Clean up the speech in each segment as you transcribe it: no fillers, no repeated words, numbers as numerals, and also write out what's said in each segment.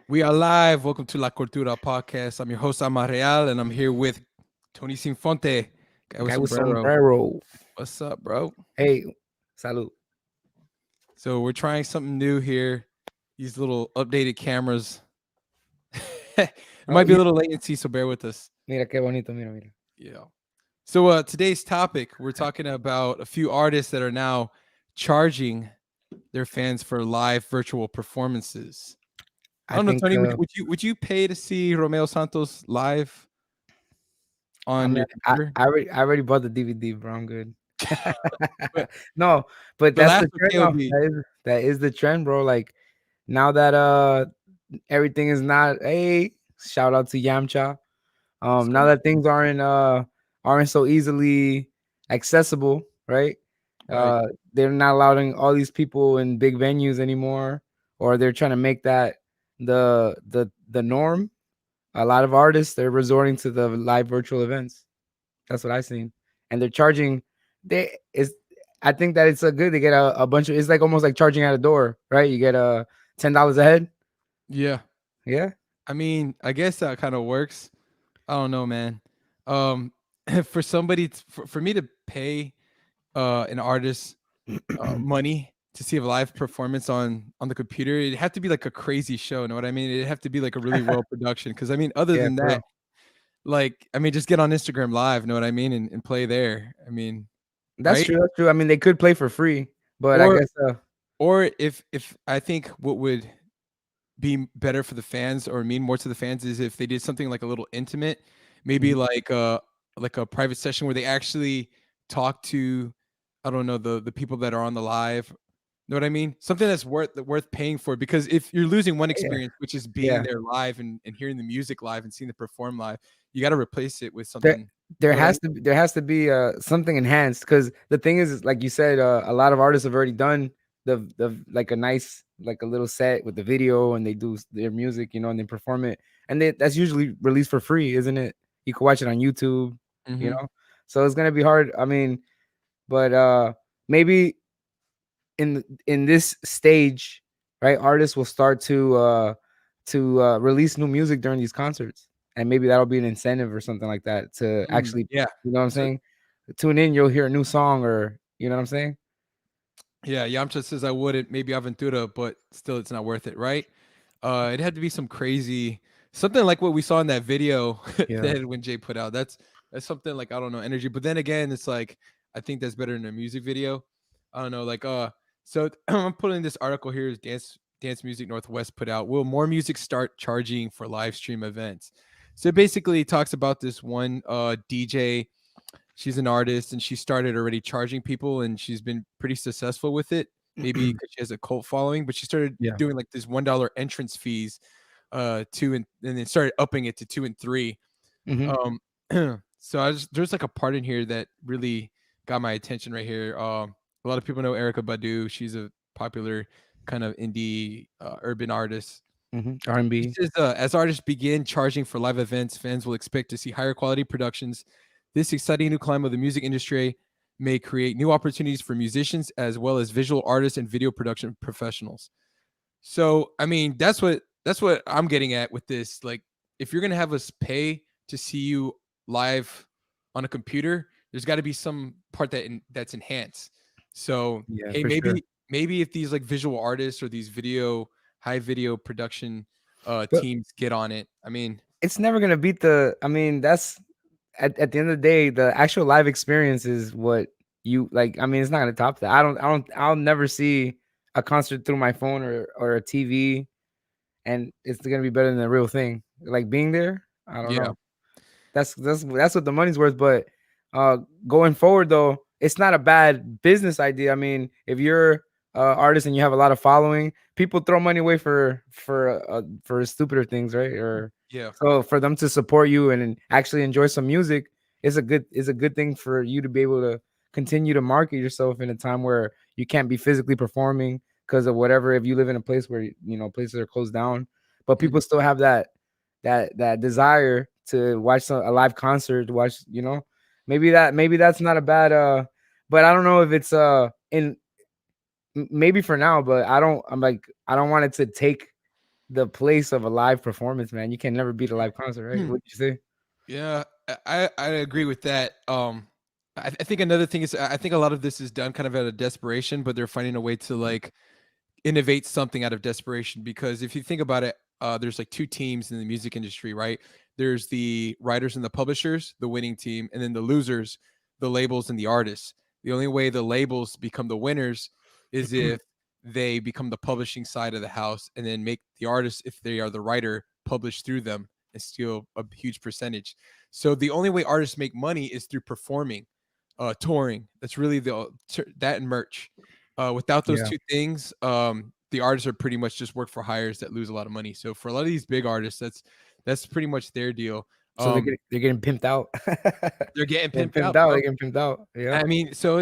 We are live. Welcome to La Cultura podcast. I'm your host, Real, and I'm here with Tony Sinfonte, guy with Guy with sombrero. sombrero. What's up, bro? Hey, salud. So we're trying something new here. These little updated cameras. It Oh, might be a little latency, so bear with us. mira qué bonito, mira. Yeah. So today's topic, we're talking about a few artists that are now charging their fans for live virtual performances. I I don't know, think, Tony. Would you pay to see Romeo Santos live I on mean, your computer? I already bought the DVD, bro. I'm good. But No, but but that's last the trend now. KOB. That is the trend, bro. Like now that everything is not. Hey, shout out to Yamcha. What's Now going that on? things aren't so easily accessible, right? Right. They're not allowing all these people in big venues anymore, or they're trying to make that the norm. A lot of artists they're resorting to the live virtual events. That's what I've seen, and they're charging. They is I think that it's a good. They get a bunch of. It's like almost like charging at a door, right? You get $10 a head. Yeah. Yeah, I mean, I guess that kind of works. I don't know, man. Um, for somebody, for me to pay an artist money to see a live performance on the computer, it'd have to be like a crazy show. Know what I mean? It'd have to be like a really well production. Because I mean, other yeah, than for that, real. like, I mean, just get on Instagram Live. Know what I mean? And play there. I mean, That's right? true. That's true. I mean, they could play for free, but I Or guess or if I think what would be better for the fans or mean more to the fans is if they did something like a little intimate, maybe mhm. like a private session where they actually talk to, I don't know, the people that are on the live. Know what I mean? Something that's worth paying for, because if you're losing one Yeah, experience, which is being yeah. there live and hearing the music live and seeing the perform live, you got to replace it with There, something. there Know what I has mean? to be something enhanced because the thing is, like you said, a lot of artists have already done the like a nice like a little set with the video and they do their music, and they perform it, and that's usually released for free, isn't it? You can watch it on YouTube, you Hmm. know. So it's gonna be hard. I mean, but maybe in this stage, right, artists will start to release new music during these concerts, and maybe that'll be an incentive or something like that to actually, Yeah. you know what I'm So saying, tune in, you'll hear a new song, or you know what I'm saying. yeah, Yamcha says I wouldn't, maybe Aventura, but still it's not worth it, right? It had to be some crazy, something like what we saw in that video Yeah, that when Jay put out. That's something like, I don't know, energy. But then again, it's like I think that's better than a music video. I don't know, like so I'm putting this article here is Dance Music Northwest put out. Will more music start charging for live stream events? So it basically talks about this one DJ. She's an artist and she started already charging people and she's been pretty successful with it. Maybe because she has a cult following, but she started yeah. doing like this $1 entrance fees, two and then started upping it to two and three. Hmm. Um, so there's like a part in here that really got my attention right here. A lot of people know Erica Badu. She's a popular kind of indie urban artist. He R&B. says, as artists begin charging for live events, fans will expect to see higher quality productions. This exciting new climb of the music industry may create new opportunities for musicians as well as visual artists and video production professionals. So, I mean, that's what I'm getting at with this. Like, if you're gonna have us pay to see you live on a computer, there's got to be some part that's enhanced. So, Yeah, hey, for sure. maybe if these like visual artists or these high video production But teams get on it. I mean, it's never gonna beat the. I mean, that's at the end of the day, the actual live experience is what you like. I mean, it's not gonna top that. I'll never see a concert through my phone or a TV, and it's gonna be better than the real thing. Like being there, I don't yeah, know. That's what the money's worth. But uh, going forward though, it's not a bad business idea. I mean, if you're artist and you have a lot of following, people throw money away for stupider things, right? Or yeah. so for them to support you and actually enjoy some music is a good thing for you to be able to continue to market yourself in a time where you can't be physically performing because of whatever. If you live in a place where places are closed down, but people Mhm. still have that desire to watch a live concert, to watch, maybe that's not a bad but I don't know if it's in maybe for now, but I don't want it to take. the place of a live performance, man. You can never beat a live concert, right? What did you say? Yeah, I agree with that. I think another thing is I think a lot of this is done kind of out of desperation, but they're finding a way to like innovate something out of desperation. Because if you think about it, there's like two teams in the music industry, right? There's the writers and the publishers, the winning team, and then the losers, the labels and the artists. The only way the labels become the winners is if they become the publishing side of the house and then make the artists, if they are the writer, publish through them and steal a huge percentage. So the only way artists make money is through performing, touring. That's really that and merch. Without those Yeah. two things, the artists are pretty much just work for hires that lose a lot of money. So for a lot of these big artists, that's pretty much their deal. So Um, they're getting pimped out. they're getting Getting pimped pimped out, out. bro. They're getting pimped out. Yeah. I mean, so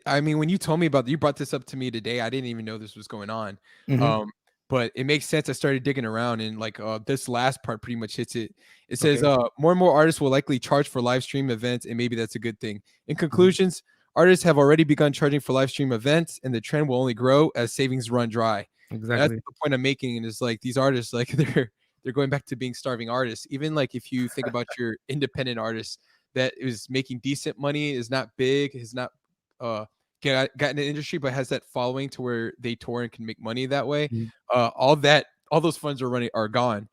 I mean, when you told me about you brought this up to me today, I didn't even know this was going on. Hmm. Um, but it makes sense. I started digging around and like this last part pretty much hits it. It says Okay. more and more artists will likely charge for live stream events, and maybe that's a good thing. In Mhm. conclusions, artists have already begun charging for live stream events, and the trend will only grow as savings run dry. And that's Exactly. the point I'm making, and is like these artists, like they're going back to being starving artists. Even like if you think about your independent artists that is making decent money, is not big, has not uh gotten in the industry, but has that following to where they tour and can make money that way. Mhm. All those funds are gone.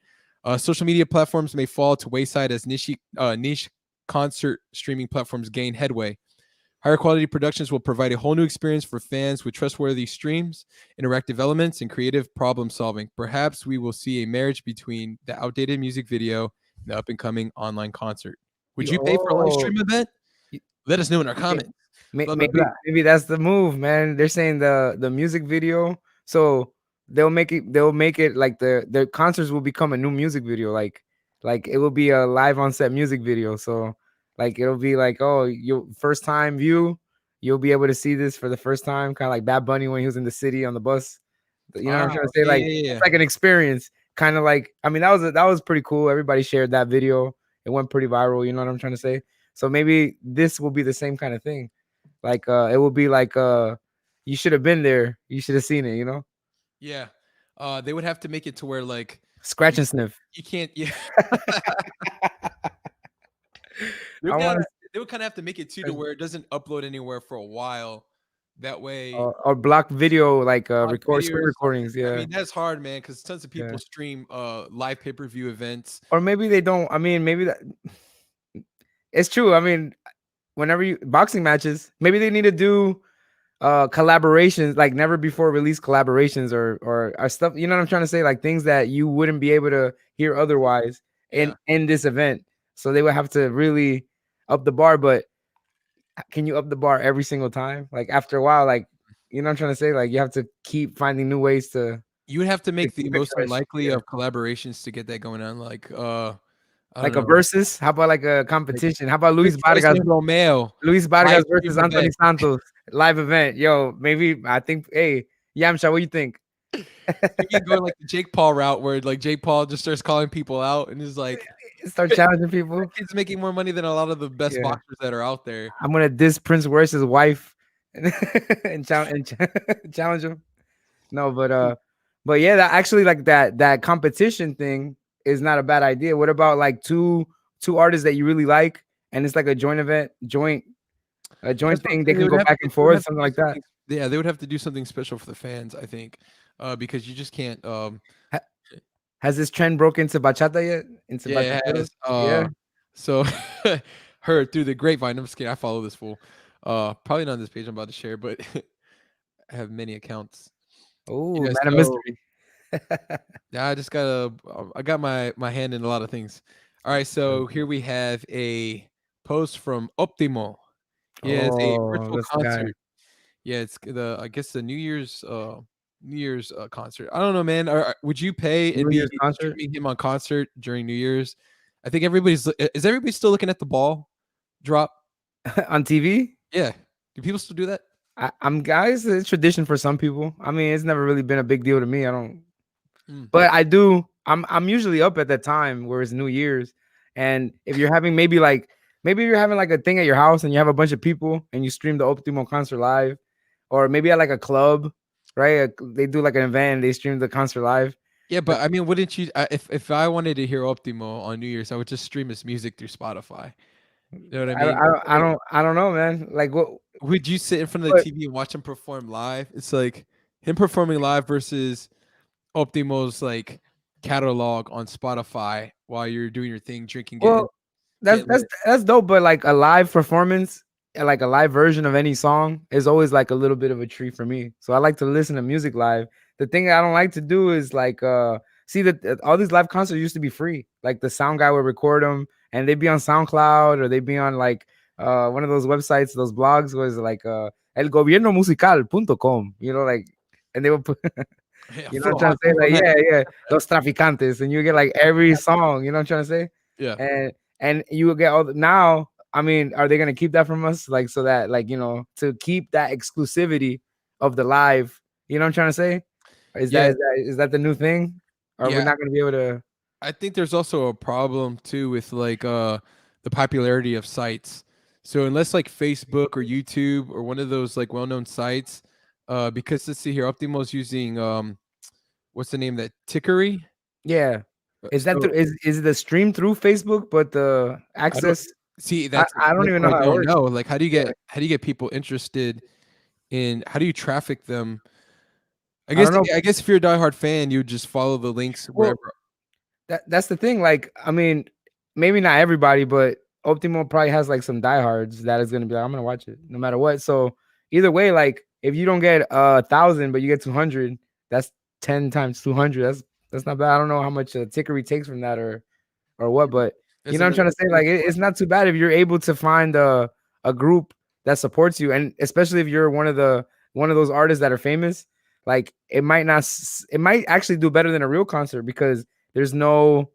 Social media platforms may fall to wayside as niche concert streaming platforms gain headway. Higher quality productions will provide a whole new experience for fans with trustworthy streams, interactive elements, and creative problem solving. Perhaps we will see a marriage between the outdated music video and the up and coming online concert. Would you pay for a live Oh, stream event? y- Let us know in our may- comments. Blah blah blah. maybe that's the move, man. They're saying the music video, so they'll make it like the concerts will become a new music video, like it will be a live on set music video. So like it'll be like, oh, you first time view, you'll be able to see this for the first time, kind of like Bad Bunny when he was in the city on the bus. You know what I'm Ah, trying to say? okay, Like yeah, it's yeah. like an experience, kind of like, I mean, that was pretty cool. Everybody shared that video. It went pretty viral. You know what I'm trying to say? So maybe this will be the same kind of thing. Like it will be like you should have been there. You should have seen it. You know, Yeah. They would have to make it to where like scratch you and sniff. you can't. Yeah, they I would want kinda to they would kinda have to make it too to where it doesn't upload anywhere for a while. That way, or block video, like block record screen videos. recordings. I Yeah, mean, that's hard, man, because tons of yeah. people stream live pay-per-view events. Or maybe they don't. I mean, maybe that it's true. I mean, whenever you boxing matches, maybe they need to do collaborations, like never before released collaborations, or stuff, you know what I'm trying to say, like things that you wouldn't be able to hear otherwise Yeah. in this event. So they would have to really up the bar. But can you up the bar every single time? Like after a while, like, you know what I'm trying to say, like you have to keep finding new ways You would have to to make the keep it most fresh. unlikely Yeah. of collaborations to get that going on, like, I don't Like a know, versus, how about like a like competition? How about Rick Royce and Romeo Luis live Vargas stream versus Anthony event. Santos live event? Yo, maybe I think, hey, Yamcha, what you think? Maybe going like the Jake Paul route where like Jake Paul just starts calling people out and is like, Start challenging people. "That kid's making more money than a lot of the best Yeah. boxers that are out there." I'm gonna diss Prince Royce's wife and challenge him. No, but yeah, that actually, like that competition thing is not a bad idea. What about like two artists that you really like, and it's like a joint event, a That's joint what I'm thing. They saying, can go back and they would forth, have to something do like that. something. Yeah, they would have to do something special for the fans, I think, because you just can't, Ha- Has this trend broken into bachata yet? Into yeah, it bachata? has, Yeah. so heard through the grapevine. I'm just kidding. I follow this fool. Probably not on this page I'm about to share, but I have many accounts. Oh, Yeah, man of so mystery. yeah, I just I got my hand in a lot of things. All right, so here we have a post from Optimo. He has a Oh, virtual this guy. concert. Yeah, it's the I guess the New Year's concert. I don't know, man. Would you pay and New be Year's concert. streaming him on concert during New Year's? I think is everybody still looking at the ball drop? On TV. Yeah. Do people still do that? I'm guys. It's tradition for some people. I mean, it's never really been a big deal to me. I don't. Mm, But I do. I'm usually up at that time where it's New Year's, and if you're having maybe you're having like a thing at your house and you have a bunch of people and you stream the Optimo concert live, or maybe at like a club, right? They do like an event and they stream the concert live. Yeah, but I mean, wouldn't you? If I wanted to hear Optimo on New Year's, I would just stream his music through Spotify. You know what I mean? Like, I don't know, man. Like what? would you sit in front of the But TV and watch him perform live? It's like him performing live versus Optimo's like catalog on Spotify while you're doing your thing, drinking, well, getting lit. that's dope. But like a live performance, like a live version of any song, is always like a little bit of a treat for me. So I like to listen to music live. The thing I don't like to do is like see that all these live concerts used to be free. Like the sound guy would record them, and they'd be on SoundCloud or they'd be on like one of those websites, those blogs was like elgobiernomusical.com, you know, like, and they would put Yeah, you know what I'm flow trying hard, to say? flow Like, net. yeah, yeah, Los Traficantes, and you get like every song, you know what I'm trying to say? Yeah, And you will get all the now. I mean, are they gonna keep that from us? Like, so that, like, to keep that exclusivity of the live, you know what I'm trying to say? yeah, Is that the new thing? Or are we yeah. not gonna be able to? I think there's also a problem too with like the popularity of sites. So unless like Facebook or YouTube or one of those like well-known sites, because let's see here, Optimo's using what's the name of that Tickery? Yeah. Is that So is it the stream through Facebook, but the I don't access? see I don't that's even know what I how it don't works. know. Like Yeah. how do you get people interested in how do you traffic them? I don't know. I guess if you're a diehard fan, you would just follow the links Well, wherever. that's the thing. Like, I mean, maybe not everybody, but Optimo probably has like some diehards that is gonna be like, I'm gonna watch it no matter what. So either way, like if you don't get 1,000, but you get 200, that's 10 times 200. That's not bad. I don't know how much Tickery takes from that or what, but you There's know what I'm another trying to say. there's Like it's not too bad if you're able to find a group that supports you, and especially if you're one of those artists that are famous. Like it might actually do better than a real concert because there's no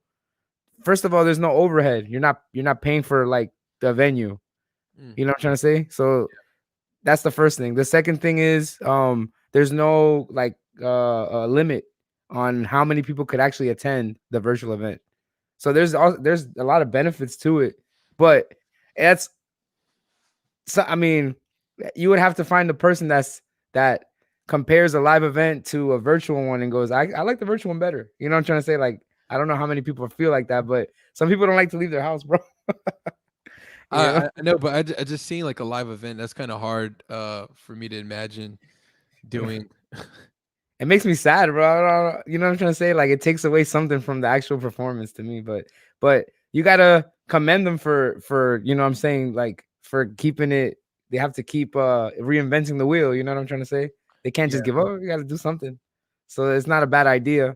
first of all, there's no overhead. You're not paying for like the venue. mm, You know what I'm trying to say? So that's the first thing. The second thing is there's no like limit on how many people could actually attend the virtual event. So there's a lot of benefits to it. But that's so I mean, you would have to find the person that compares a live event to a virtual one and goes, I like the virtual one better. You know what I'm trying to say? Like, I don't know how many people feel like that, but some people don't like to leave their house, bro. You know? I know, but I just seen like a live event. That's kind of hard for me to imagine doing. It makes me sad, bro. You know what I'm trying to say? Like it takes away something from the actual performance to me, but you gotta commend them for you know what I'm saying, like for keeping it. They have to keep reinventing the wheel. You know what I'm trying to say? They can't just Yeah. give up. You got to do something. So it's not a bad idea.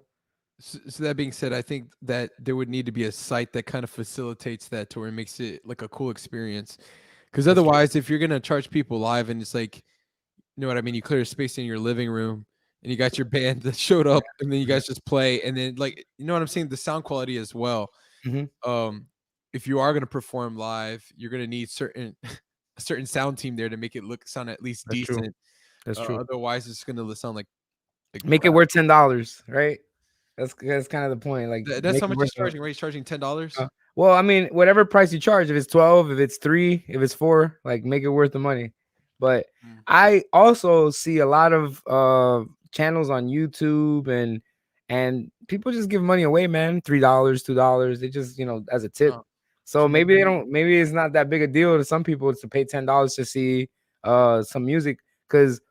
So that being said, I think that there would need to be a site that kind of facilitates that to where it makes it like a cool experience. Because That's true. otherwise, if you're gonna charge people live and it's like, you know what I mean, you clear a space in your living room and you got your band that showed up and then you guys just play and then like, you know what I'm saying, the sound quality as well. Hmm. Um, if you are gonna perform live, you're gonna need certain a certain sound team there to make it look sound at least That's true. decent. That's true. Otherwise, it's gonna sound like Make it crap. worth $10, right? That's kind of the point. Like That's make how it much worth he's charging, right? He's charging $10. well, I mean, whatever price you charge, if it's 12, if it's 3, if it's 4, like make it worth the money. But Mm. I also see a lot of channels on YouTube and people just give money away, man. $3, $2. They just, as a tip. Oh, So so maybe they don't, maybe it's not that big a deal to some people to pay $10 to see some music. Because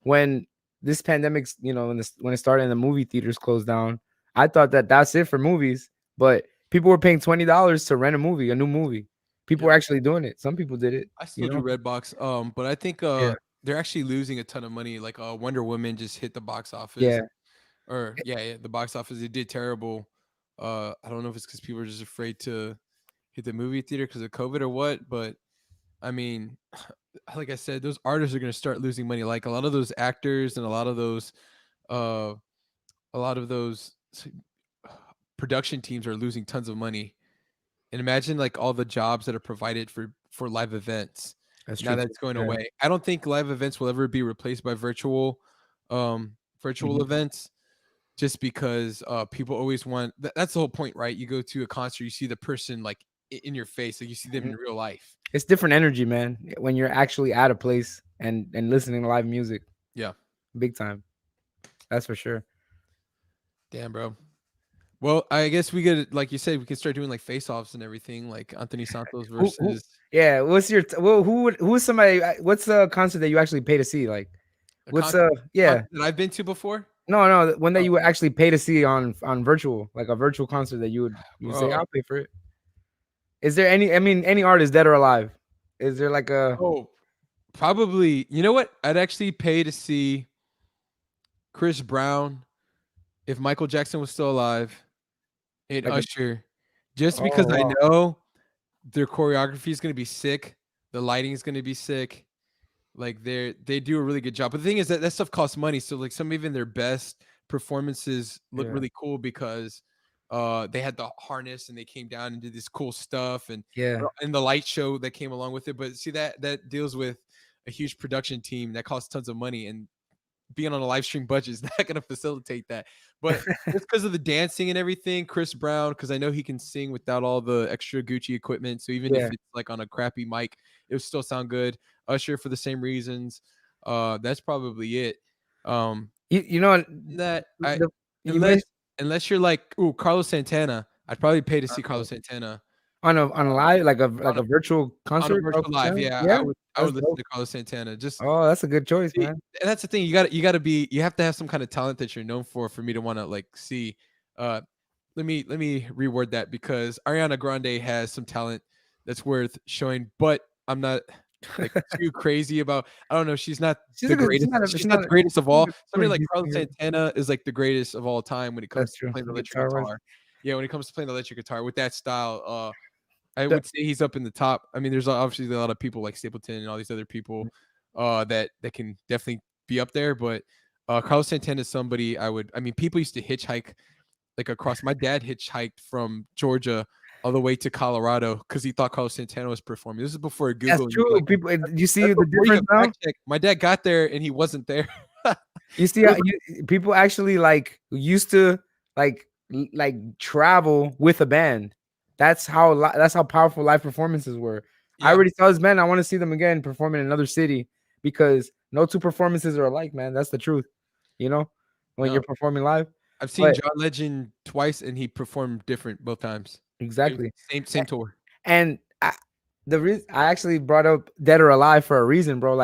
when this pandemic's, when it started and the movie theaters closed down, I thought that that's it for movies. But people were paying $20 to rent a movie, a new movie. People yeah, were actually doing it. Some people did it, I you still do know? Redbox. But I think Yeah. they're actually losing a ton of money. Like Wonder Woman just hit the box Yeah. office, or yeah, the box office. It did terrible. I don't know if it's because people are just afraid to hit the movie theater because of COVID or what, but I mean, like I said, those artists are gonna start losing money. Like a lot of those actors and uh, a lot of those production teams are losing tons of money. And imagine like all the jobs that are provided for live events. That's Now true too. that's going Yeah. away. I don't think live events will ever be replaced by virtual Mhm. events just because people always want that's the whole point, right? You go to a concert, you see the person like in your face, like you see them Mhm. in real life. It's different energy, man, when you're actually at a place and listening to live music. Yeah. Big time. That's for sure. Damn, bro. Well, I guess we could, like you said, we could start doing like face-offs and everything, like Anthony Santos Who versus yeah, what's your well, who's somebody what's a concert that you actually pay to see? Like a what's concert yeah. that I've been to before. No, one that Oh, you would actually pay to see on virtual, like a virtual concert that you would say, bro. "I'll pay for it." Is there any I mean, any artist dead or alive? Is there like a Oh, probably. You know what? I'd actually pay to see Chris Brown if Michael Jackson was still alive and like a Usher, just because oh, I wow. know their choreography is gonna be sick, the lighting is gonna be sick. Like they do a really good job. But the thing is that that stuff costs money. So like some even their best performances look Yeah, really cool because they had the harness and they came down and did this cool stuff yeah. and the light show that came along with it. But see that deals with a huge production team that costs tons of money and being on a live stream budget is not going to facilitate that. But just because of the dancing and everything, Chris Brown, because I know he can sing without all the extra Gucci equipment. So even if Yeah. it's like on a crappy mic, it would still sound good. Usher for the same reasons. That's probably it. Um, You know what, that I the you unless mentioned unless you're like, ooh, Carlos Santana, I'd probably pay to see Carlos Santana on a live like on a virtual on a concert? virtual live. Yeah, Yeah, I that's would listen dope. to Carlos Santana. Just Oh, that's a good choice, see, man. and that's the thing. You got to be. You have to have some kind of talent that you're known for me to want to like see. Uh, let me reword that because Ariana Grande has some talent that's worth showing, but I'm not like too crazy about. I don't know. She's not She's the a good greatest. she's She's not not the greatest of she's all. a Somebody pretty like decent Carlos singer. Santana is like the greatest of all time when it That's comes to true. playing the electric Guitar wise. guitar. Yeah, when it comes to playing the electric guitar with that style, I The would say he's up in the top. I mean, there's obviously a lot of people like Stapleton and all these other people that can definitely be up there, but Carlos Santana is somebody I would. I mean, people used to hitchhike like across. My dad hitchhiked from Georgia all the way to Colorado because he thought Carlos Santana was performing. This is before That's Google. And true. like, People you see that's the before you difference could now? fact check. My dad got there and he wasn't there. You see It how was you people actually like used to like like travel with a band. That's how powerful live performances were. I yeah, already tell this band I want to see them again perform in another city because no two performances are alike, man. That's the truth. You know, when you're no. performing live. I've seen But John Legend twice and he performed different both times. exactly. Same tour. And the reason I actually brought up Dead or Alive for a reason, bro.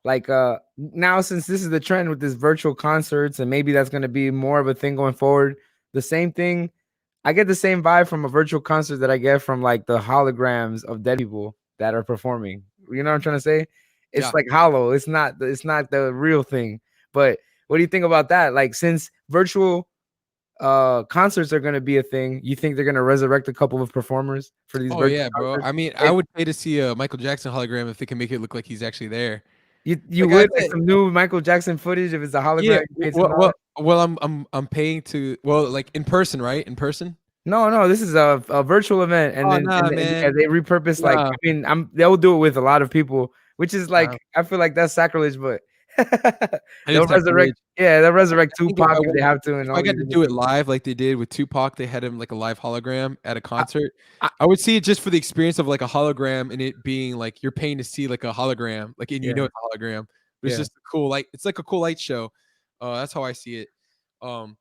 Now since this is the trend with this virtual concerts, and maybe that's gonna be more of a thing going forward. The same thing, I get the same vibe from a virtual concert that I get from like the holograms of dead people that are performing. You know what I'm trying to say? It's Yeah. like hollow. It's not the real thing. But what do you think about that? Like since virtual concerts are going to be a thing, you think they're going to resurrect a couple of performers for these Oh virtual yeah, bro. concerts? I mean, I If would pay to see a Michael Jackson hologram if they can make it look like he's actually there. you Like I would like said, some new Michael Jackson footage if it's a yeah. hologram, you paid Well, $10. well, well, I'm paying to like in person, right? In person. No, this is a virtual event, and Oh then nah, yeah, man. they repurpose like Nah, I mean, they'll do it with a lot of people, which is nah. like I feel like that's sacrilege, but It is sacrilege. they'll resurrect I think Tupac if they have to, and if I all got these to other do it people. live like they did with Tupac, they had him like a live hologram at a I, concert. I, I would see it just for the experience of like a hologram and it being like you're paying to see like a hologram, like and you know yeah, it's a hologram. But it's yeah, just a cool like it's like a cool light show. That's how I see it. Um,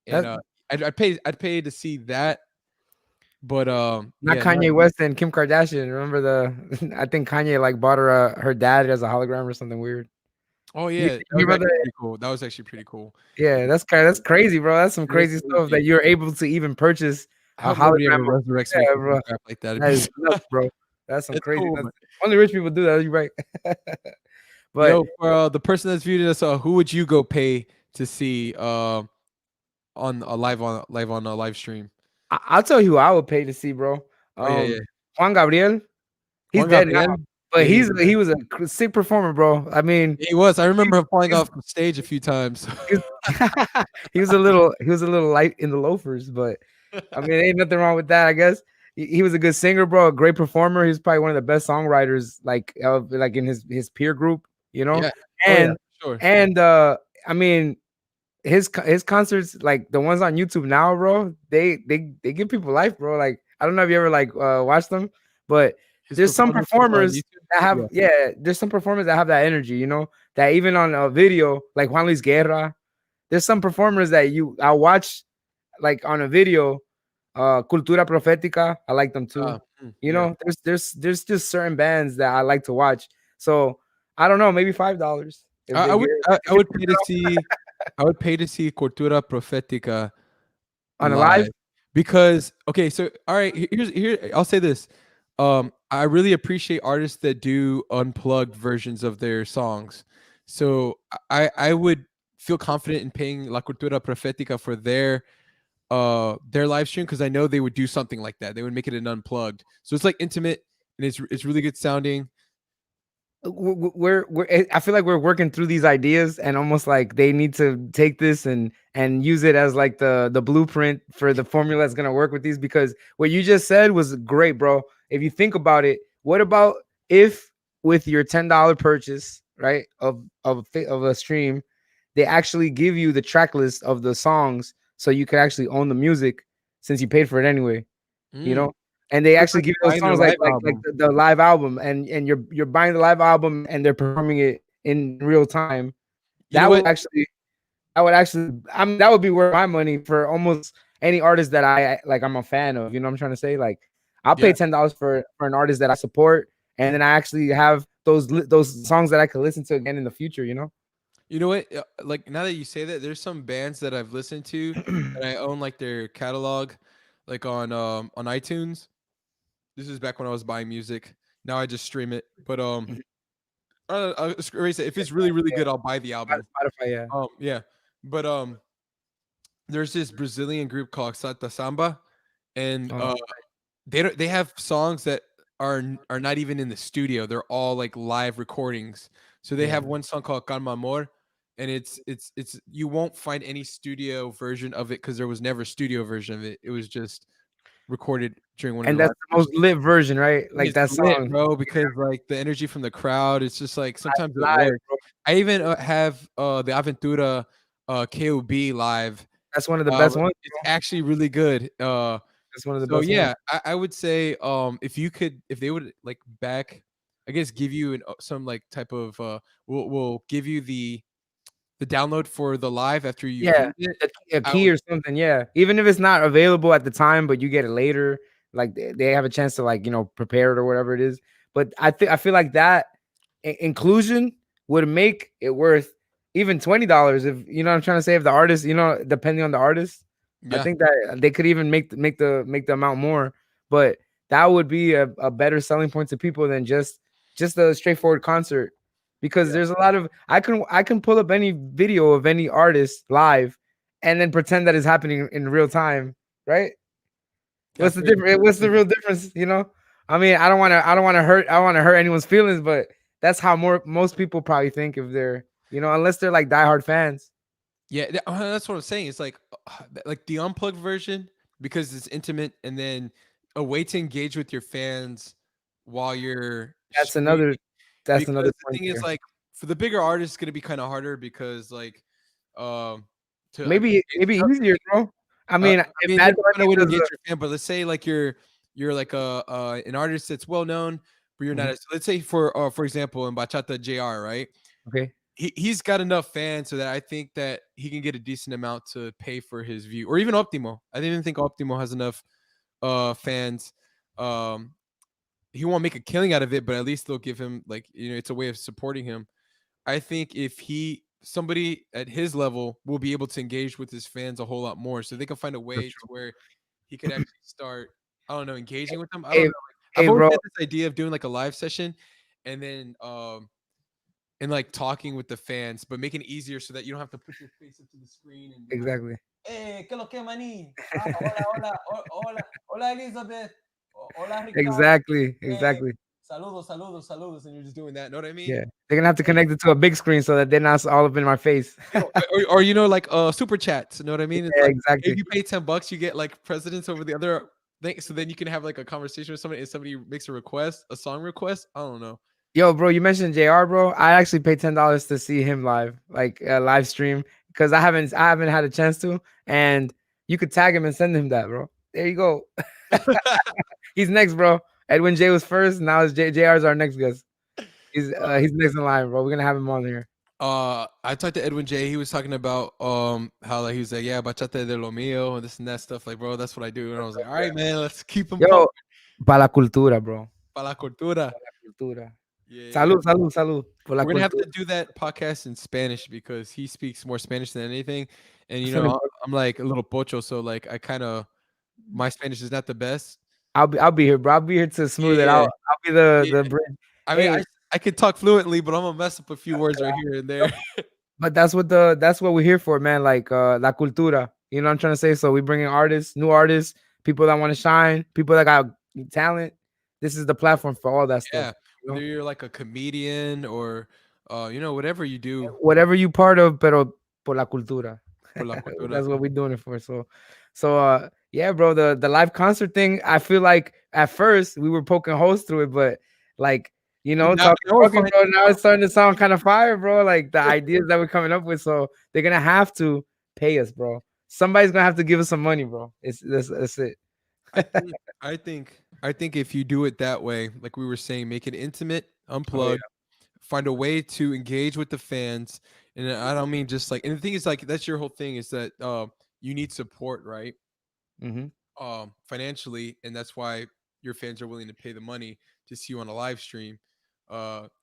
and that I'd pay to see that, but not yeah, no, Kanye West and Kim Kardashian. Remember the? I think Kanye like bought her dad as a hologram or something weird. oh You, yeah, that you was remember actually that? pretty cool. That was actually pretty cool. Yeah, that's crazy, bro. That's some That is crazy stuff that crazy. you're able to even purchase I a hope nobody hologram ever of. resurrects me Yeah, from some bro. crap like that. It'd That be is nuts, bro. That's some it's crazy. cool, That's man. only rich people do that. You're right. But Yo, for the person that's viewing us, who would you go pay to see on a live on a live stream? I'll tell you who I would pay to see, bro. Oh yeah, yeah. Juan Gabriel. He's Juan dead now, Gabriel. but Yeah, he's he was a sick performer, bro. I mean, he was. I he's, remember him falling he's, off the stage a few times. he's he was a little light in the loafers, but I mean, ain't nothing wrong with that. I guess he was a good singer, bro. A great performer. He's probably one of the best songwriters, like in his peer group, you know. Yeah. Oh yeah, And sure. I mean, his concerts, like the ones on YouTube now, bro. They give people life, bro. Like I don't know if you ever like watched them, but His there's some performances on performers YouTube. that have Yeah. there's some performers that have that energy, you know, that even on a video like Juan Luis Guerra, there's some performers that I'll watch like on a video, Cultura Profética, I like them too. You Yeah. know, there's just certain bands that I like to watch. So I don't know, maybe $5 if I they get would I if you would pay to see I would pay to see Cultura Profética on a live. live because okay, so all right, here I'll say this. I really appreciate artists that do unplugged versions of their songs. So I would feel confident in paying La Cultura Profética for their live stream because I know they would do something like that. They would make it an unplugged. So it's like intimate and it's really good sounding. I feel like we're working through these ideas and almost like they need to take this and use it as like the blueprint for the formula that's gonna work with these, because what you just said was great, bro. If you think about it, what about if with your $10 purchase, right, of a stream, they actually give you the track list of the songs so you could actually own the music since you paid for it anyway, you Mm. know? And they So it's actually like give you those buying their songs live like album. the live album, and you're buying the live album and they're performing it in real time. You know That would what? actually I mean, that would be worth my money for almost any artist that like I'm a fan of. You know what I'm trying to say? Like I'll pay Yeah. $10 for an artist that I support, and then I actually have those songs that I could listen to again in the future, you know? You know what? Like now that you say that, there's some bands that I've listened to and I own like their catalog, like on iTunes. This is back when I was buying music. Now I just stream it. But I'll just erase it. If it's really really Yeah, good, I'll buy the album. Spotify, yeah. Yeah. But there's this Brazilian group called Sata Samba, and Oh, they have songs that are not even in the studio. They're all like live recordings. So they yeah. have one song called Calma Amor, and it's you won't find any studio version of it because there was never a studio version of it. It was just recorded during one of And the that's live the most sessions. lit version, right? Like It's that lit, song bro, because like the energy from the crowd, it's just like sometimes it live, works. bro. I even have the Aventura KOB live. That's one of the best ones, It's bro. actually really good. That's one of the So best ones. yeah, I would say if they would like back, I guess give you some like type of we'll give you the download for the live after you Yeah, viewed it. a I key would or something, yeah. Even if it's not available at the time, but you get it later, like they have a chance to like, prepare it or whatever it is. But I feel like that inclusion would make it worth even $20 if you know what I'm trying to say. If the artist, depending on the artist, I yeah think that they could even make the amount more. But that would be a better selling point to people than just a straightforward concert, because yeah there's a lot of I can pull up any video of any artist live and then pretend that it's happening in real time, right? What's that's the very difference? What's the real difference? I mean, I don't want to hurt anyone's feelings, but that's how most people probably think if they're, unless they're like diehard fans. yeah that's what I'm saying. It's like the unplugged version because it's intimate, and then a way to engage with your fans while you're That's streaming. another that's Because another the point thing is, there. like, for the bigger artists, it's gonna be kind of harder because like to Maybe easier, bro. I mean, I if mean, Bad there's a Bunny way to does engage your fan, but let's say like you're like an artist that's well known, but you're not Mhm, as let's say for example in bachata JR, right? okay, He's got enough fans so that I think that he can get a decent amount to pay for his view, or even Optimo. I didn't even think Optimo has enough fans. Um, he won't make a killing out of it, but at least they'll give him like it's a way of supporting him. I think if somebody at his level will be able to engage with his fans a whole lot more, so they can find a that's way to true. where he could actually start. I don't know, engaging with them. I don't Hey, know. Like, I've hey, always bro. had this idea of doing like a live session, and then and like talking with the fans, but making it easier so that you don't have to put your face up to the screen and be like, Exactly. "Hey, ¿qué lo que maní? Ah, hola, hola, hola, hola, Elizabeth, hola, Ricardo. Exactly. Hey, Exactly. saludos, saludos, saludos," and you're just doing that. Know what I mean? Yeah. They're gonna have to connect it to a big screen so that they're not all up in my face. Or like super chats. You know what I mean? It's Yeah, like if exactly. you pay $10, you get like presidents over the other thing. So then you can have like a conversation with somebody, and somebody makes a request, a song request. I don't know. Yo, bro, you mentioned JR, bro. I actually paid $10 to see him live, like live stream, because I haven't had a chance to. And you could tag him and send him that, bro. There you go. He's next, bro. Edwin J was first. Now it's JR's our next guest. He's Uh, he's next in line, bro. We're gonna have him on here. I talked to Edwin J. He was talking about how like he was like, yeah, bachata de lo mío and this and that stuff. Like, bro, that's what I do. And I was like, all right, man, let's keep him pumping. Yo, para la cultura, bro. Para la cultura. Para la cultura. Yeah, yeah. Salud, salud, salud. Por la We're gonna have cultura. to do that podcast in Spanish because he speaks more Spanish than anything. And you Eso no know, importa. I'm like a little pocho, so like I kind of my Spanish is not the best. I'll be here, bro. I'll be here to smooth it Yeah, out. I'll be the yeah. the bridge. I mean, Hey, I could talk fluently, but I'm gonna mess up a few words right here and there. but that's what we're here for, man. Like la cultura. You know what I'm trying to say? So we bring in artists, new artists, people that want to shine, people that got talent. This is the platform for all that stuff. Yeah, You whether know? you're like a comedian or, you know, whatever you do Whatever you part of, pero por la cultura. for la cultura. That's what we're doing it for. So yeah, bro, the live concert thing, I feel like at first we were poking holes through it, but like, Now, now we're talking, finding bro, now it's starting to sound kind of fire, bro. Like the ideas that we're coming up with. So they're gonna have to pay us, bro. Somebody's gonna have to give us some money, bro. It's that's it. I think if you do it that way, like we were saying, make it intimate, Oh yeah. unplug, find a way to engage with the fans. And I don't mean just like, and the thing is like that's your whole thing is that you need support, right? Mm-hmm. Financially, and that's why your fans are willing to pay the money to see you on a live stream.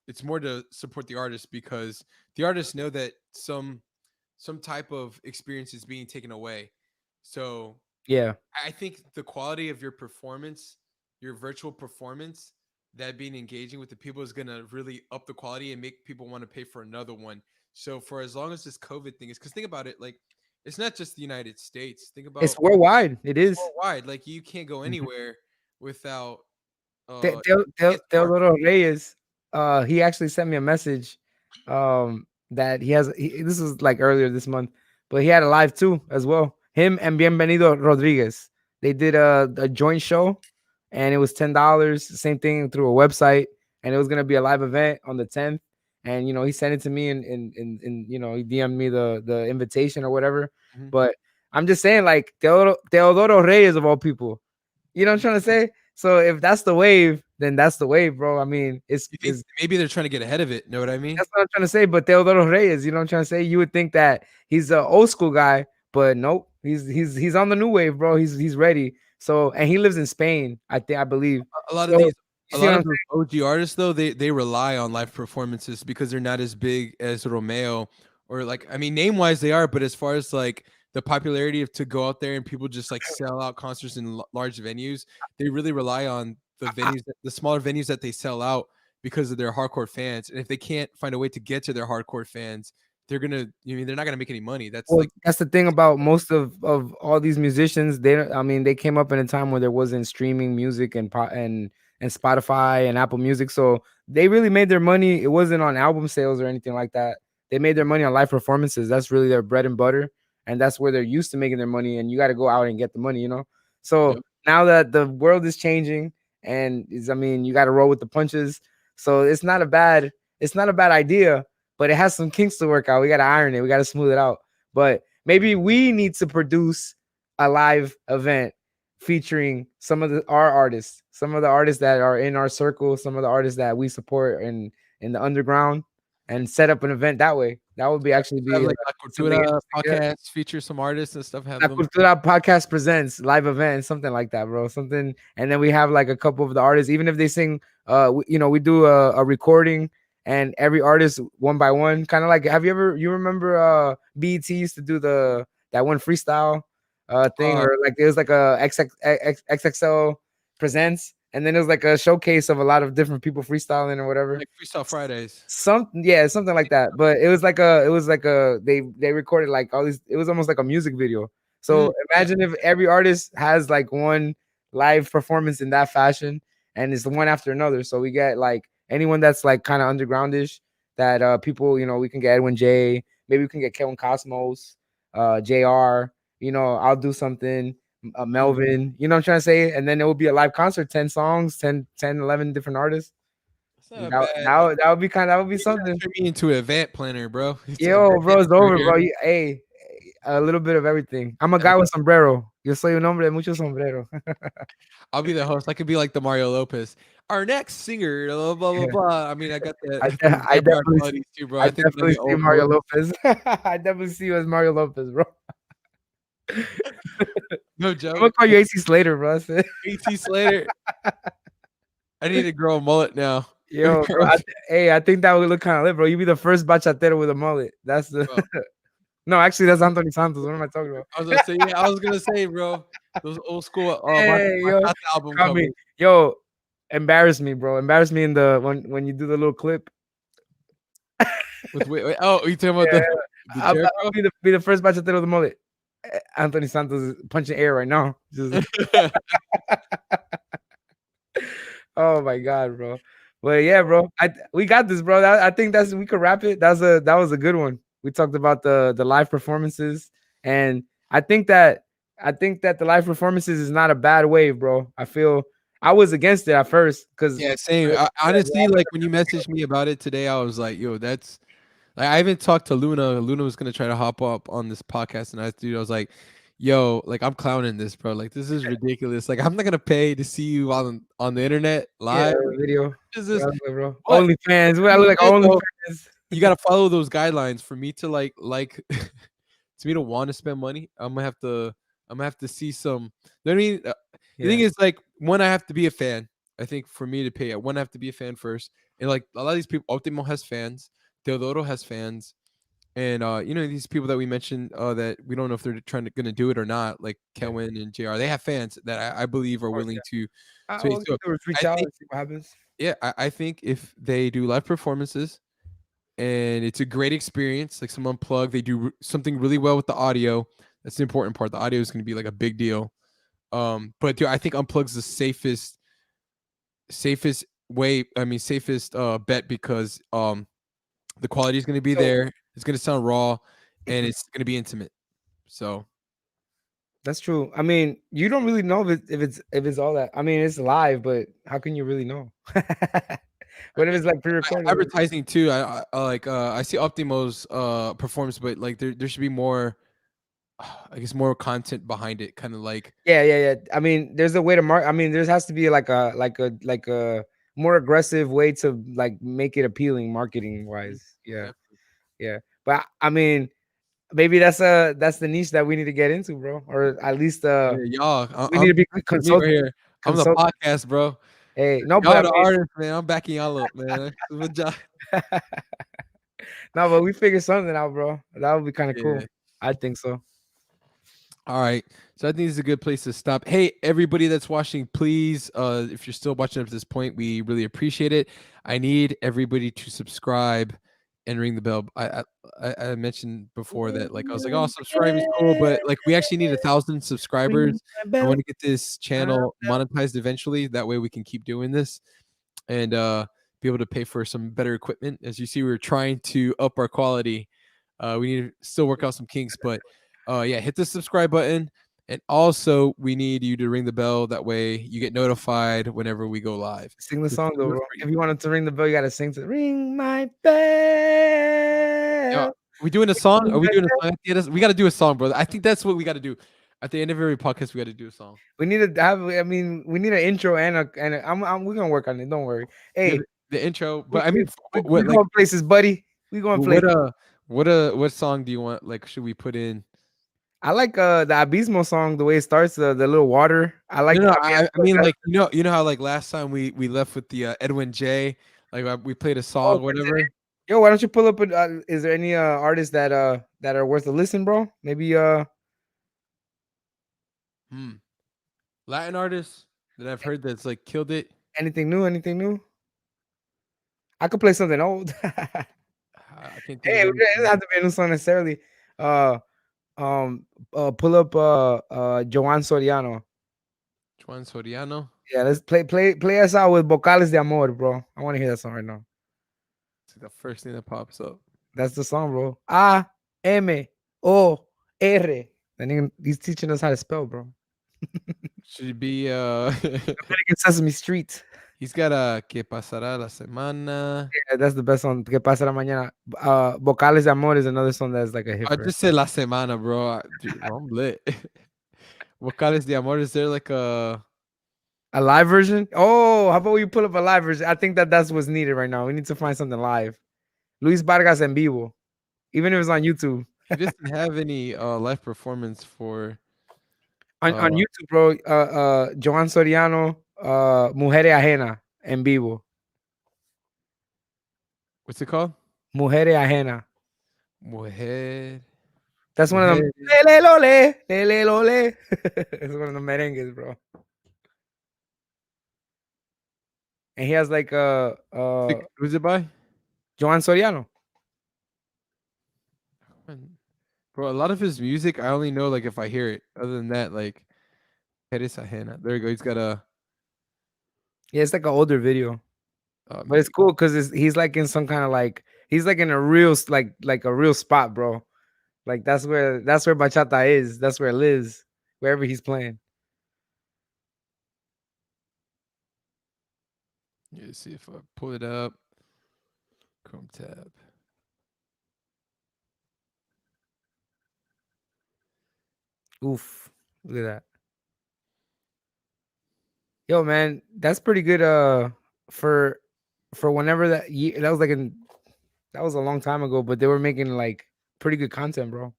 It's more to support the artist because the artists know that some type of experience is being taken away. So Yeah. I think the quality of your performance, your virtual performance, that being engaging with the people is gonna really up the quality and make people want to pay for another one. So for as long as this COVID thing is, because think about it, like it's not just the United States. Think It's about worldwide. It is. worldwide. Like you can't go Mhm. anywhere without Te- uh Teo- get smart. Teodoro Reyes, he actually sent me a message, that this was like earlier this month, but he had a live too as well. Him and Bienvenido Rodriguez, they did a joint show, and it was $10. Same thing through a website, and it was gonna be a live event on the 10th. And he sent it to me, and he DM'd me the invitation or whatever. Mhm. But I'm just saying, like Teodoro Reyes of all people. You know what I'm trying to say? So if that's the wave, then that's the wave, bro. I mean, it's You think is maybe they're trying to get ahead of it? Know what I mean? that's what I'm trying to say. But Teodoro Reyes, you know what I'm trying to say? You would think that he's an old school guy, but nope. He's on the new wave, bro. He's ready. So, and he lives in Spain, I believe. A lot of So these you a see lot what of I'm those OG artists though, they rely on live performances because they're not as big as Romeo or like I mean name wise they are, but as far as like the popularity of to go out there and people just like sell out concerts in large venues, they really rely on the saying? the smaller venues that they sell out because of their hardcore fans. And if they can't find a way to get to their hardcore fans, they're gonna you mean they're not gonna make any money. That's Well, like that's the thing about most of all these musicians. I mean, they came up in a time where there wasn't streaming music and Spotify and Apple Music, so they really made their money. It wasn't on album sales or anything like that. They made their money on live performances. That's really their bread and butter, and that's where they're used to making their money. And you got to go out and get the money. yep. So now that the world is changing, I mean, you got to roll with the punches. So it's not a bad idea, but it has some kinks to work out. We got to iron it. We got to smooth it out. But maybe we need to produce a live event featuring our artists, some of the artists that are in our circle, some of the artists that we support in the underground, and set up an event that way. That would be actually Have be like La something Cultura interesting. Yeah. podcast, feature some artists and stuff, have La them Cultura podcast presents live event, something like that, bro. Something, and then we have like a couple of the artists, even if they sing, we do a recording, and every artist one by one, kind of like. You remember BET used to do that one freestyle thing, uh or like it was like a XXL presents, and then it was like a showcase of a lot of different people freestyling or whatever. like Freestyle Fridays. Yeah, something like that. But it was like they recorded like all these. It was almost like a music video. Mm, So yeah. imagine if every artist has like one live performance in that fashion, and it's one after another. So we get like anyone that's like kind of undergroundish, that people, we can get Edwin J, maybe we can get Kevin Cosmos, JR, I'll do something, Mhm. Melvin, what I'm trying to say, and then it will be a live concert, 10 songs, 11 different artists. It's not a That bad. that would be You gotta something. turn me into an event planner, bro. It's event Yo, bro, it's manager over, here. bro. Hey, a little bit of everything. I'm a guy with sombrero. Yo soy un hombre de mucho sombrero. I'll be the host. I could be like the Mario Lopez. our next singer, blah blah blah blah. I mean, I got that I those I Deborah definitely qualities too, bro. I I think when I definitely get see old, Mario bro. Lopez. I definitely see you as Mario Lopez, bro. No I'm gonna joke. call you AC Slater, bro. That's it. AT Slater. I need to grow a mullet now. Yo, bro. Hey, I think that would look kind of lit, bro. You be the first bachatero with a mullet. That's the Bro, no. Actually, that's Anthony Santos. What am I talking about? I was gonna say, yeah, I was gonna say, bro, those old school Hey, yo, Bachata album call me, covers yo. Embarrass me, bro. Embarrass me in the when you do the little clip. with wait, oh, you talking about Yeah, the I'll Jericho? be the first bachatero with a mullet. Anthony Santos is punching air right now. Just oh my god, bro. But yeah, bro, we got this, bro. I think that's we could wrap it. That was a good one. We talked about the live performances, and I think that the live performances is not a bad wave, bro. I feel I was against it at first because Yeah, same. Honestly, like when you messaged me about it today, I was like, yo, that's like I even talked to Luna. Luna was gonna try to hop up on this podcast, and I was like, yo, like I'm clowning this, bro. Like this is ridiculous. Like I'm not gonna pay to see you on the internet yeah, live. video, What is this? bro. But OnlyFans. I I mean, look like yeah, though, OnlyFans. you gotta follow those guidelines for me to like to me to want to spend money. I'm gonna have to see some. You know what I mean, the thing Yeah. is like one, I have to be a fan. I think for me to pay, I have to be a fan first. And like a lot of these people, Optimo has fans, Teodoro has fans, and you know these people that we mentioned that we don't know if they're gonna do it or not, like Yeah. Of Kelwin and JR. They have fans that I believe are course, willing yeah. to pay. I'll So reach I out think and see what happens. yeah, I think if they do live performances and it's a great experience. Like some unplug, they do something really well with the audio. That's the important part. The audio is going to be like a big deal. But dude, I think unplug's the safest way. I mean, safest bet because the quality is going to be So there. It's going to sound raw, and mhm, it's going to be intimate. So that's true. I mean, you don't really know if it's all that. I mean, it's live, but how can you really know? I What if mean, it's like pre-recorded? advertising too. I like I see Optimo's performance, but like there should be more. I guess more content behind it, kind of like Yeah, yeah, yeah. I mean, there's a way to mark. I mean, there has to be like a more aggressive way to like make it appealing marketing Mhm. wise. Yeah, Definitely. yeah. But I mean, maybe that's the niche that we need to get into, bro. Or at least Yeah, y'all, we need to be me right here. I'm the consult. podcast, bro. Hey, no, but Y'all I the mean, artists, man. I'm backing y'all up, man. Good job. no, but we figured something out, bro. That would be kind of cool. Yeah. I think so. All right. So I think this is a good place to stop. Hey, everybody that's watching, please, if you're still watching up to this point, we really appreciate it. I need everybody to subscribe and ring the bell. I mentioned before that, like, I was like, oh, subscribing is cool, but like, we actually need 1,000 subscribers. Ring my I want bell. to get this My channel bell. monetized eventually. That way, we can keep doing this and be able to pay for some better equipment. As you see, we're trying to up our quality. We need to still work out some kinks, but yeah, hit the subscribe button. And also, we need you to ring the bell. That way, you get notified whenever we go live. Sing the This is song though, more bro. free. If you wanted to ring the bell, you gotta sing to ring my Yeah, bell. we doing a song? Ring Are we my doing a bell. song? We got to do a song, brother. I think that's what we got to do. At the end of every podcast, we got to do a song. We need to have. I mean, we need an intro we're gonna work on it. Don't worry. Yeah, Hey, the intro. we But I we, mean, we what like going places, buddy. We going what places. what song do you want? Like, should we put in? I like the Abismo song, the way it starts, the little water. I No, like. no. I mean, I mean, like you know how like last time we left with the Edwin J. Like we played a oh, song, for today. whatever. Yo, why don't you pull up? Is there any artists that are worth a listen, bro? Maybe Hmm. Latin artists that I've heard that's like killed it. anything new? Anything new? I could play something old. I can't think Hey, of it doesn't anything. have to be a new song necessarily. Uh, pull up Joan Soriano. Juan Soriano. Yeah, let's play us out with Vocales de Amor, bro. I want to hear that song right now. It's like the first thing that pops up. That's the song, bro. Amor. He's teaching us how to spell, bro. Should be Dominican Sesame Street. he's got a Que pasará la semana. Yeah, that's the best song. Que pasa la mañana. Vocales de Amor is another song that's like a hit I for it. just said la semana, bro. Dude, I'm lit. Vocales de amor. Is there like A live version? Oh, how about we pull up a live version? I think that that's what's needed right now. We need to find something live. Luis Vargas en vivo, even if it's on YouTube. He doesn't have any live performance for On uh YouTube, bro. Joan Soriano, Mujeres Ajena en vivo. what's it called? Mujeres Ajena. Mujer. That's one of them. Mujer. Le le lo le, le lo le. It's one of the merengues, bro. And he has like Who's it by? Joan Soriano. Bro, a lot of his music I only know like if I hear it. Other than that, like Eres Ajena. There you go. He's got a Yeah, it's like an older video, but it's music. cool because he's like in some kind of like he's like in a real like a real spot, bro. Like that's where bachata is. That's where it lives. Wherever he's playing. Yeah, see if I pull it up. Chrome tab. Oof, look at that. Yo, man, that's pretty good. For whenever that was like that was a long time ago, but they were making like pretty good content, bro.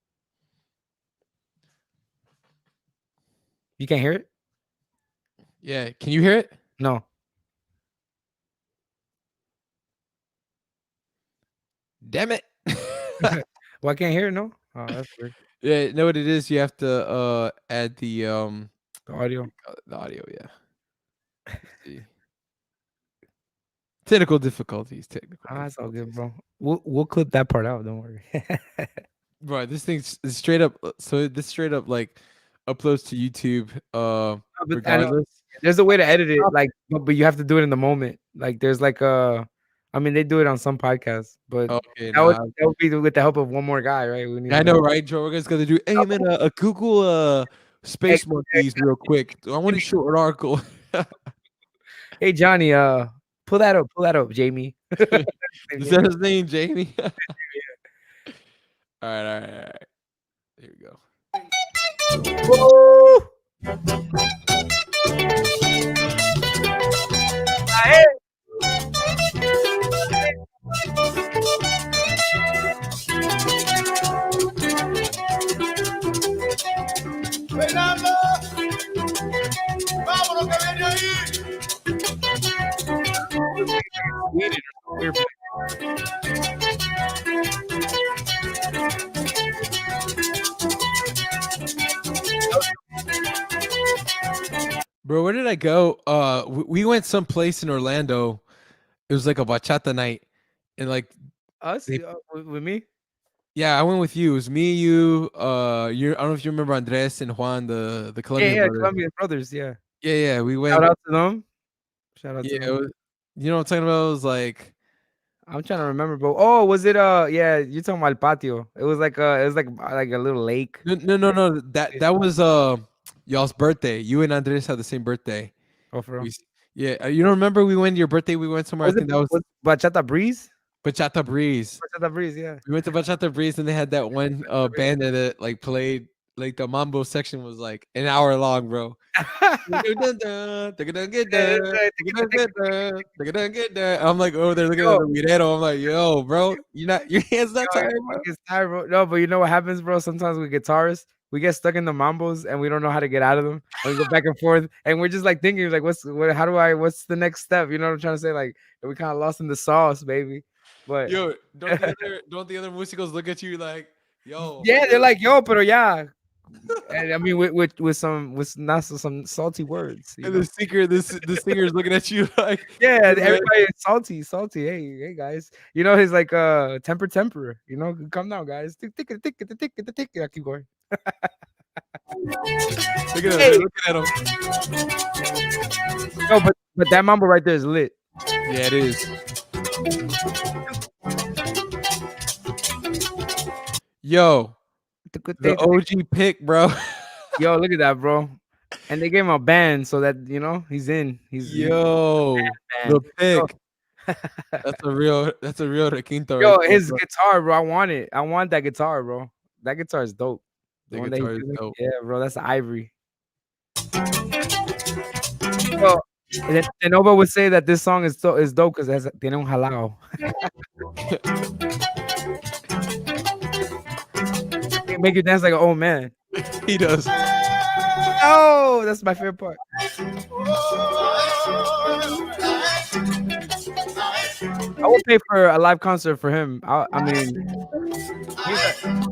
You can't hear it? Yeah, can you hear it? No. Damn it. Well, I can't hear it. No. Oh, that's weird. Yeah, know what it is? You have to add The audio. the audio, yeah. Let's see. Technical difficulties, technical Ah, it's all good, difficulties. bro. We'll clip that part out. Don't worry. Bro, this thing's is straight up so this straight up like uploads to YouTube But I know regardless. there's a way to edit it, like, but you have to do it in the moment. Like, there's like I mean, they do it on some podcasts, but Okay, that would nah. that would be with the help of one more guy, right? We need I know, another. right? Joe Rogan's gonna do, hey man, a Google Hey, space monkeys real quick. I want to show an article. hey, Johnny, pull that up, Jamie. Is that his name, Jamie? All right. There we go. Woo! Fernando, vámonos que viene ahí. Sweden or weird. Bro, where did I go? We went someplace in Orlando. It was like a bachata night, and like, Us they, with me? yeah, I went with you. It was me, you, you. I don't know if you remember Andres and Juan, the Yeah, Colombian yeah, brothers. Colombian brothers. Yeah. Yeah. We Shout went. out to them. Shout out Yeah, to them. you know what I'm talking about? It was like I'm trying to remember, bro. Oh, was it yeah, you're talking about El Patio. It was like a little lake. no. That was y'all's birthday. You and Andres had the same birthday. Oh, for real. Yeah, you don't remember we went to your birthday? We went somewhere. I Was it think that was was Bachata Breeze? Bachata Breeze. Bachata Breeze, yeah. We went to Bachata Breeze, and they had that one band that like played like the mambo section was like an hour long, bro. I'm like over there looking at Yo, the video. I'm like, yo, bro, your hands not yo, tired, it bro. gets tired, bro. No, but you know what happens, bro? Sometimes with guitarists, we get stuck in the mambos and we don't know how to get out of them. And we go back and forth, and we're just like thinking, like, what's the next step? You know what I'm trying to say? Like, we kind of lost in the sauce, baby. But Yo, don't the other musicals look at you like, yo, yeah, they're like, yo, pero yeah. And I mean, with not some salty words, you and know. the singer is looking at you like, Yeah, your man. everybody is salty. Hey, guys. You know, he's like temper. You know, come down, guys. Tick it, tick it, tick it, tick it. I keep going. Look at him. They're Hey, looking at him. no, but that mambo right there is lit. Yeah, it is. Yo, the OG pick, bro. Yo, look at that, bro. And they gave him a band so that you know he's in. He's Yo, the band. pick. That's a real requinto right Yo, there, his bro. guitar, bro. I want it. I want that guitar, bro. That guitar is dope. The The one that he's guitar is using. dope. Yeah, bro. That's the ivory. Yo, And then Nova would say that this song is dope because it has tiene un jalao. Make you dance like an old man. He does. Oh, that's my favorite part. I would pay for a live concert for him. I mean, he's a,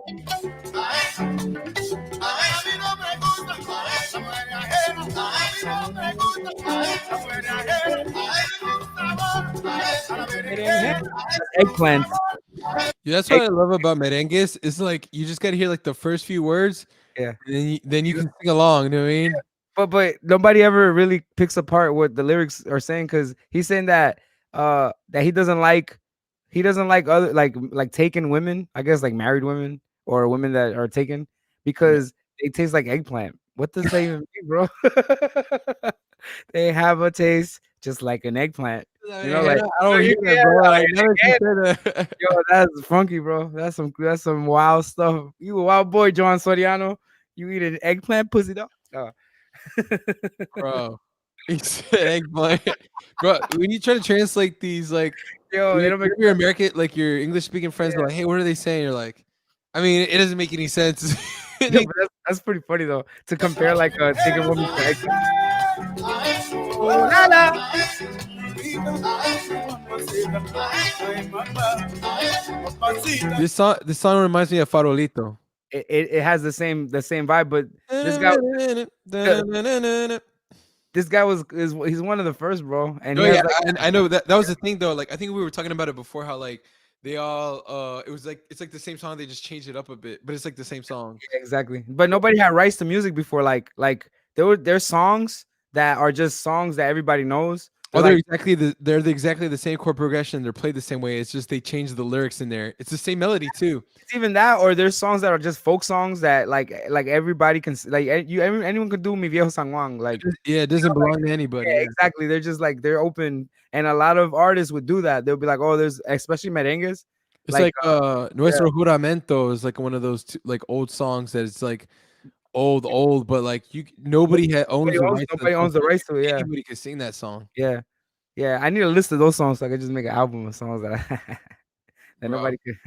eggplant. Yeah, that's Egg, what I love about merengues. Is like you just gotta hear like the first few words, yeah. and then you can sing along. You know what I mean? But nobody ever really picks apart what the lyrics are saying because he's saying that he doesn't like other like taken women, I guess like married women or women that are taken Yeah. because they taste like eggplant. What does that even mean, bro? They have a taste just like an eggplant. You know, like I don't hear that, bro. Like now that you said that, yo, that's funky, bro. That's some wild stuff. You a wild boy, John Soriano. You eat an eggplant pussy though? Oh. bro. He said eggplant, bro. When you try to translate these, like, Yo, they don't make your American, like your English speaking friends are like, "Hey, what are they saying?" You're like, I mean, it doesn't make any sense. yo, but that's pretty funny though to compare like a taken woman to eggplant. Oh la la. This song reminds me of Farolito. It has the same vibe, but this guy this guy he's one of the first, bro, and Oh he has yeah, like I know that was the thing though. Like I think we were talking about it before, how like they all it was like it's like the same song, they just changed it up a bit, but it's like the same song. yeah, exactly. But nobody had rights to music before. Like there's songs that are just songs that everybody knows. Oh, They're like exactly the same chord progression. They're played the same way. It's just they changed the lyrics in there. It's the same melody too. it's even that, or there's songs that are just folk songs that like everybody can like anyone could do Mi Viejo San Juan. Like Yeah, it doesn't belong to anybody. yeah, Yeah. exactly. They're just like they're open, and a lot of artists would do that. They'll be like, oh, there's especially merengues, It's like like Nuestro Juramento is like one of those like old songs that it's like old, but like owns the rights to the nobody song. owns the rights to it. Yeah, Anybody can sing that song, yeah, yeah. I need a list of those songs so I can just make an album of songs that that bro. nobody could.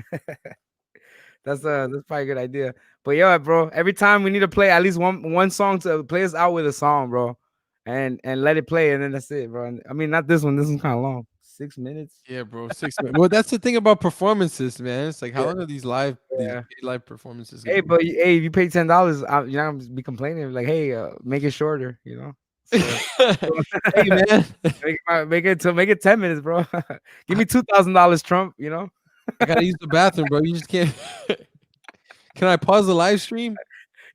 That's probably a good idea. But yeah, bro, every time we need to play at least one song to play us out with a song, bro, and let it play, and then that's it, bro. And, I mean, not this one. This one's kind of long, 6 minutes. Yeah, bro. 6 minutes. Well, that's the thing about performances, man. It's like how Yeah, long are these yeah. paid live performances Hey, gonna but hey, if you pay $10, you're not gonna be complaining. Like, hey, make it shorter, be? So Hey, man. make it 10 minutes, bro. Give me $2,000, Trump. I gotta use the bathroom, bro. You just can't. Can I pause the live stream?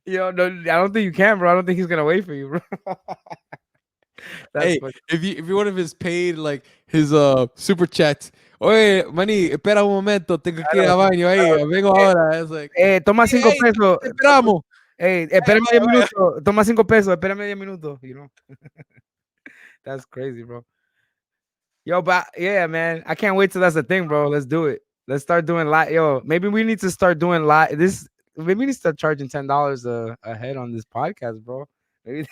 No, I don't think you can, bro. I don't think he's gonna wait for you, bro. That's Hey, funny. if you're one of his paid like his super chats. Oye, Manny, espera un momento, tengo que ir al baño ahí, vengo ahora. It's like, Toma hey, 5 pesos. te esperamos. Hey, espérame 10 Vaya, vaya. minutos. Toma 5 pesos. Espérame 10 minutos. That's crazy, bro. Yo, but yeah, man, I can't wait till that's a thing, bro. Let's do it. Let's start doing live. Yo, maybe we need to start doing live. Maybe we need to start charging $10 a head on this podcast, bro. Maybe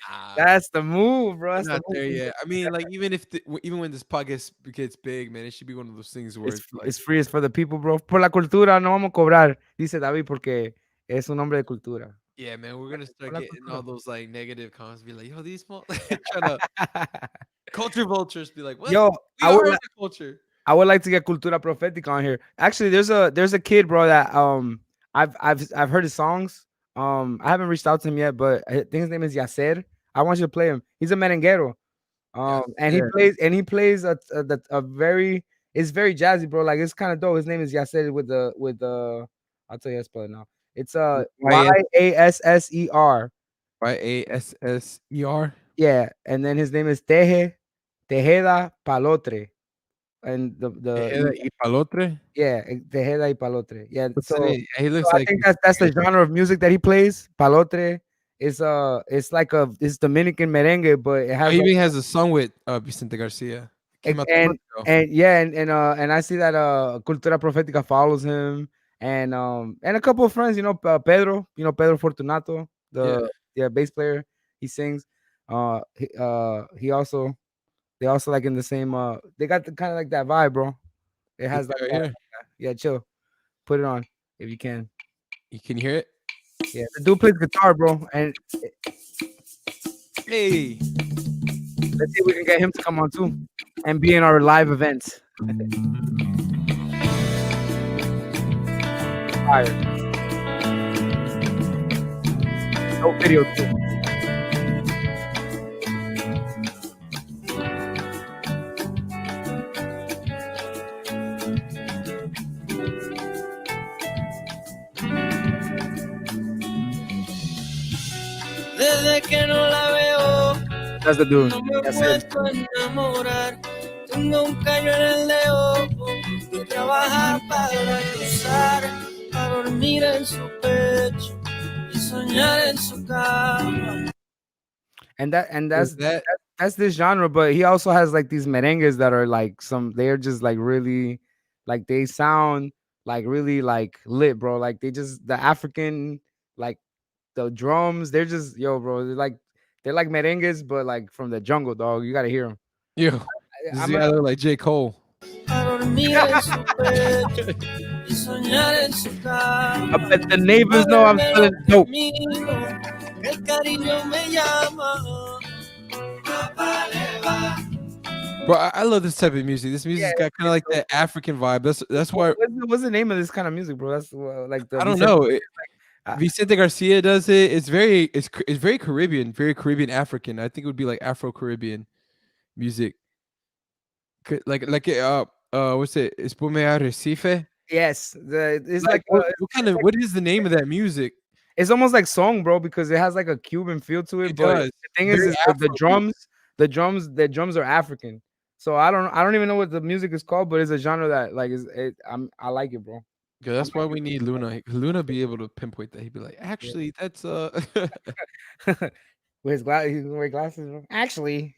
Ah, that's the move, bro. we're That's the not move. there yet. I mean, like even when this podcast gets big, man, it should be one of those things where it's like, It's free. It's for the people, bro. Por la cultura no vamos a cobrar, dice David, porque es un hombre de cultura. yeah, man, we're gonna start Por la getting all cultura. those like negative comments, be like, yo, these small trying to culture vultures be like, what? Yo, We I are would the culture. I would like to get Cultura Profética on here. Actually, there's a kid, bro, that I've heard his songs. I haven't reached out to him yet, but I think his name is Yasser. I want you to play him. He's a merenguero. Yeah, And he plays a very it's very jazzy, bro. Like it's kind of dope. His name is Yasser with the I'll tell you how to spell it now. It's Yasser. Yasser. Yeah, and then his name is Tejeda Palotre. And Tejeda y Palotre. yeah, Tejeda y Palotre. Yeah, What's the so name? He so looks I like think that's the genre of music that he plays. Palotre is it's Dominican merengue, but it has he like even has a song with Vicente Garcia. Came out 2 and months ago. and yeah, and I see that Cultura Profética follows him and a couple of friends, Pedro, Pedro Fortunato, Yeah. the bass player, he sings. He also they also like in the same. They got the kind of like that vibe, bro. It Yeah, has like right that. here. Yeah, chill. Put it on if you can. You can hear it. Yeah, the dude plays guitar, bro, and Hey, let's see if we can get him to come on too and be in our live events. Fire. No video too. Desde que no la veo, That's the dude. no me he That's it. vuelto a enamorar. Tengo un caño en el dedo y trabajar para cruzar, para dormir en su pecho y soñar en su cama. And is that? that's this genre, but he also has like these merengues that are like they're just like really like they sound like really like lit, bro. Like they just the African like the drums, they're just yo, bro. They're like merengues, but like from the jungle, dog. You gotta hear them. Yo, this I'm guy gonna look like J. Cole. Para dormir en su pecho y soñar en su I cama. bet the neighbors know I'm Moverme selling los dope. caminos, el cariño me llama. Papá le va. Bro, I love this type of music. This Yeah, music's got kind of it's like dope. that African vibe. That's why What's the name of this kind of music, bro? That's like the I don't Vicente. know. Uh, Vicente Garcia does it. It's very Caribbean, very Caribbean African. I think it would be like Afro Caribbean music. What's it? Espume a Recife. yes, it's Like like what kind of what is the name of that music? it's almost like song, bro, because it has like a Cuban feel to it. It But does. the thing Very is the Afro beat. drums, the drums are African. So I don't even know what the music is called, but it's a genre that like I like it, bro. Yeah, that's why we need Luna. Luna be able to pinpoint that. He'd be like, Yeah. actually, that's With his glass, he's wearing glasses. Bro. Actually,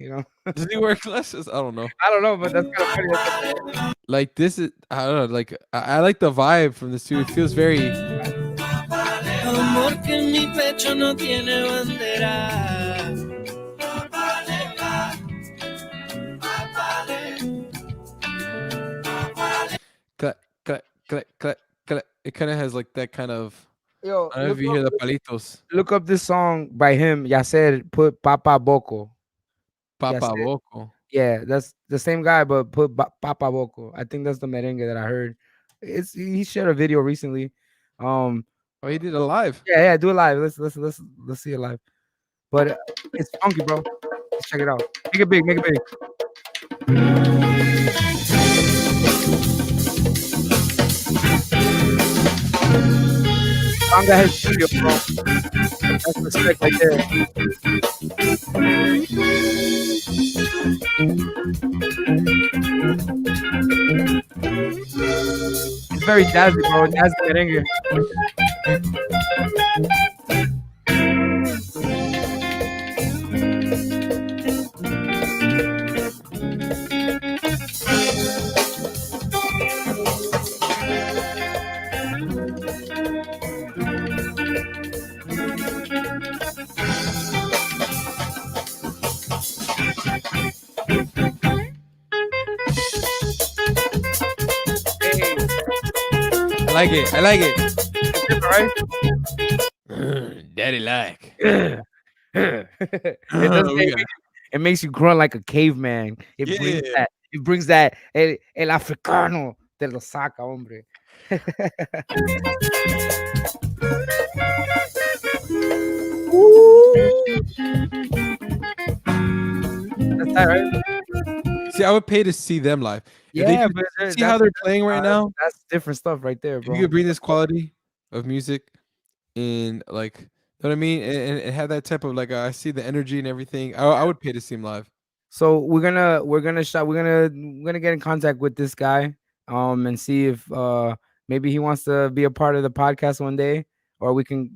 does he wear glasses? I don't know. I don't know, but that's kind of funny. Like this is I don't know. Like I like the vibe from this too. It feels very Amor que en mi pecho no tiene bandera. Papá le va, papá le clap, clap, clap, clap, clap. It kind of has like that kind of. Yo, I don't know if you hear the palitos. look up this song by him. Yasser put Papa Boko. Papa Yasser. Boko. Yeah, that's the same guy, but put Papa Boko. I think that's the merengue that I heard. He shared a video recently. Um, Oh, he did it live. yeah, do it live. Let's see it live. But it's funky, bro. Let's check it out. Make it big, make it big. Conga has studio, bro. That's respect right there. It's very jazzy, bro. Jazzy merengue. Hey, I like it. I like it. it's different, Daddy like. right? It does. We got It makes you grunt like a caveman. It brings yeah. that. It brings that. El africano te lo saca, hombre. That's that, right? See, I would pay to see them live. If they Yeah, could but see how they're playing right now. that's different stuff right there, If you bro. could bring this quality of music and like, know what I mean, and have that type of like, I see the energy and everything. I would pay to see him live. So we're gonna get in contact with this guy, and see if maybe he wants to be a part of the podcast one day, or we can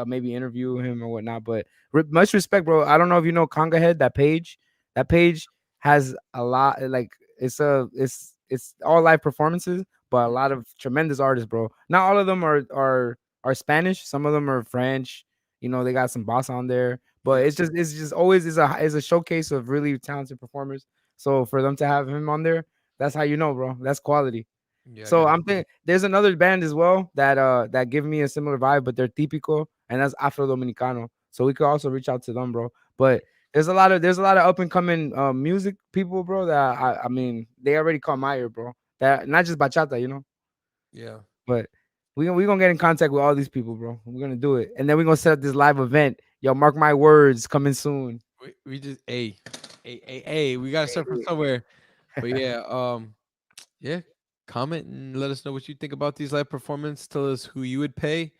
maybe interview him or whatnot. But much respect, bro. I don't know if you know Conga Head, that page. That page has a lot. Like it's all live performances, but a lot of tremendous artists, bro. Not all of them are Spanish. Some of them are French. They got some boss on there, But Yeah. it's just always is a showcase of really talented performers. So for them to have him on there, that's how you know, bro. That's quality. Yeah, I So got I'm thinking there's another band as well that give me a similar vibe, but they're típico, and that's Afro Dominicano. So we could also reach out to them, bro. But there's a lot of up and coming music people, bro. That I mean they already caught my ear, bro. That not just bachata, you know. yeah. But we gonna get in contact with all these people, bro. We're gonna do it, and then we're gonna set up this live event. Yo, mark my words, coming soon. We just we gotta start from somewhere. But yeah, yeah. Comment and let us know what you think about these live performances. Tell us who you would pay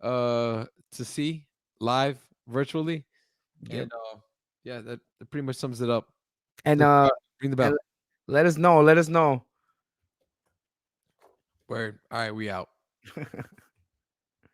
to see live virtually. Yep. And yeah, that pretty much sums it up. And Ring the and bell. let us know. Let us know. Word. All right, we out.